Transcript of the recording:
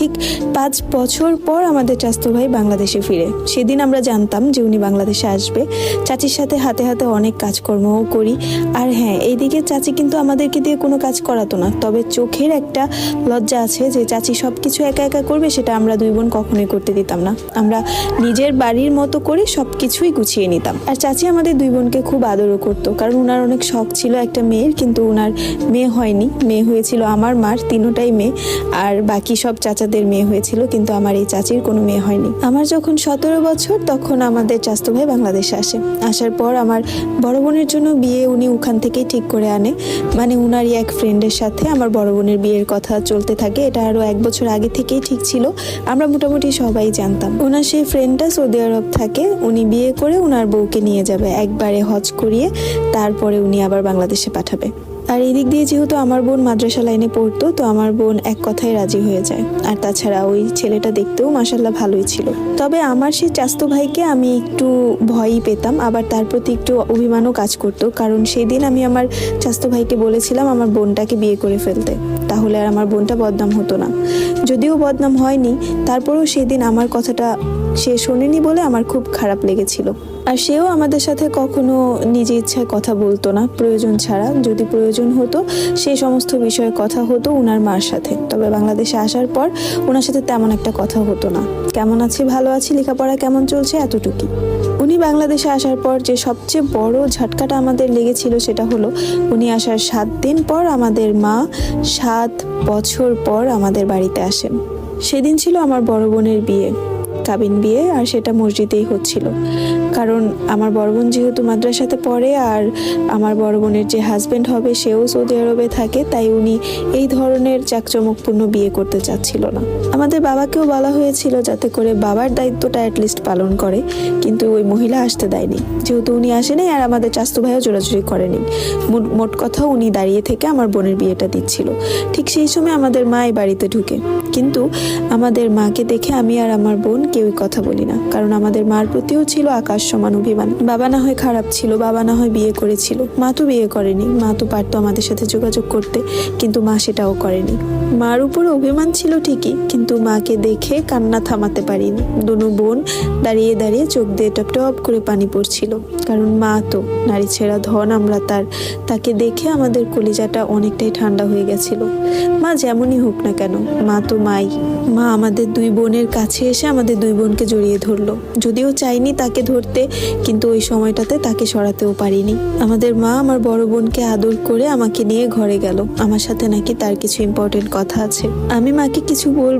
ঠিক 5 বছর পর আমাদের চাচাতো ভাই বাংলাদেশে ফিরে। সেদিন আমরা জানতাম যে উনি বাংলাদেশে আসবে। চাচির সাথে হাতে হাতে অনেক কাজকর্মও করি। আর হ্যাঁ, এইদিকে চাচি কিন্তু আমাদেরকে দিয়ে কোনো কাজ করাতো না, তবে চোখের একটা লজ্জা আছে যে চাচি সব কিছু একা একা করবে, সেটা আমরা দুই বোন কখনোই করতে দিতাম না। আমরা নিজের বাড়ির মতো করে সব কিছুই গুছিয়ে নিতাম। আর চাচি আমাদের দুই বোনকে খুব আদরও করতো, কারণ উনার অনেক শখ ছিল একটা মেয়ের, কিন্তু উনার মেয়ে হয়নি। মেয়ে হয়েছিল আমার মার, তিনটাই মেয়ে, আর বাকি সব চাচাদের মেয়ে হয়েছিল, কিন্তু আমার এই চাচির কোনো মেয়ে হয়নি। আমার যখন 17 বছর তখন আমাদের চাচাতো ভাই বাংলাদেশে আসে। আসার পর আমার বড় বোনের জন্য বিয়ে উনি ওখান থেকেই ঠিক করে আনে। মানে উনারই এক ফ্রেন্ডের সাথে আমার বড় বোনের বিয়ের কথা চলতে থাকে। এটা আরো 1 বছর আগে থেকেই ঠিক ছিল, আমরা মোটামুটি সবাই জানতাম। ওনার সেই ফ্রেন্ডটা সৌদি আরব থাকে, উনি বিয়ে করে ওনার বউকে নিয়ে যাবে, একবারে হজ করিয়ে তারপরে উনি আবার বাংলাদেশে পাঠাবে। আর এই দিক দিয়ে যেহেতু আমার বোন মাদ্রাসা লাইনে পড়তো, তো আমার বোন এক কথায় রাজি হয়ে যায়। আর তাছাড়া ওই ছেলেটা দেখতেও মাশাআল্লাহ ভালোই ছিল। তবে আমার সেই চাচাতো ভাইকে আমি একটু ভয়ই পেতাম, আবার তার প্রতি একটু অভিমানও কাজ করতো, কারণ সেদিন আমি আমার চাচাতো ভাইকে বলেছিলাম আমার বোনটাকে বিয়ে করে ফেলতে, তাহলে আর আমার বোনটা বদনাম হতো না। যদিও বদনাম হয়নি, তারপরেও সেদিন আমার কথাটা সে শোনেনি বলে আমার খুব খারাপ লেগেছিল। আর সেও আমাদের সাথে কখনো নিজে ইচ্ছায় কথা বলতো না প্রয়োজন ছাড়া। যদি প্রয়োজন হতো সেই সমস্ত বিষয়ে কথা হতো উনার মার সাথে, তবে বাংলাদেশে আসার পর ওনার সাথে তেমন একটা কথা হতো না। কেমন আছি, ভালো আছি, লেখাপড়া কেমন চলছে, এতটুকুই। উনি বাংলাদেশে আসার পর যে সবচেয়ে বড় ঝটকাটা আমাদের লেগেছিল সেটা হলো উনি আসার 7 দিন পর আমাদের মা 7 বছর পর আমাদের বাড়িতে আসেন। সেদিন ছিল আমার বড় বোনের বিয়ে, কাবিন বিয়ে, আর সেটা মসজিদেই হচ্ছিল। কারণ আমার বড় বোন যেহেতু মাদ্রাসাতে পড়ে আর আমার বড় বোনের যে হাজবেন্ড হবে সেও সৌদি আরবে থাকে, তাই উনি এই ধরনের জাঁকজমকপূর্ণ বিয়ে করতে চাচ্ছিল না। আমাদের বাবাকেও বলা হয়েছিল যাতে করে বাবার দায়িত্বটা অ্যাটলিস্ট পালন করে, কিন্তু ওই মহিলা আসতে দেয়নি। যেহেতু উনি আসেনি আর আমাদের চাচাতো ভাইও জোরাজুরি করেনি, মোট কথা উনি দাঁড়িয়ে থেকে আমার বোনের বিয়েটা দিচ্ছিল। ঠিক সেই সময় আমাদের মা এই বাড়িতে ঢুকে, কিন্তু আমাদের মাকে দেখে আমি আর আমার বোন কেউই কথা বলি না, কারণ আমাদের মার প্রতিও ছিল আকাশ সমান অভিমান। বাবা না হয় খারাপ ছিল, বাবা না হয় বিয়ে করেছিল, মা তো বিয়ে করেনি। মা তো পারতো আমাদের সাথে যোগাযোগ করতে, কিন্তু মা সেটাও করেনি। মার উপর অভিমান ছিল ঠিকই, কিন্তু মাকে দেখে কান্না থামাতে পারিনি। দুনো বোন দাঁড়িয়ে দাঁড়িয়ে চোখ দিয়ে টপ টপ করে পানি পড়ছিল, কারণ মা তো নারী ছেঁড়া ধন। আমরা তাকে দেখে আমাদের কলিজাটা অনেকটাই ঠান্ডা হয়ে গেছিল। মা যেমনই হোক না কেন, মা তো মাই। মা আমাদের দুই বোনের কাছে এসে আমাদের দুই বোনকে জড়িয়ে ধরলো। যদিও চাইনি তাকে ধরতে, কিন্তু ওই সময়টাতে তাকে সরাতেও পারিনি। আমাদের মা আমার বড় বোনকে আদর করে আমাকে নিয়ে ঘরে গেল। আমার সাথে নাকি তার কিছু ইম্পর্টেন্ট কথা আছে। আমি মাকে কিছু বলবো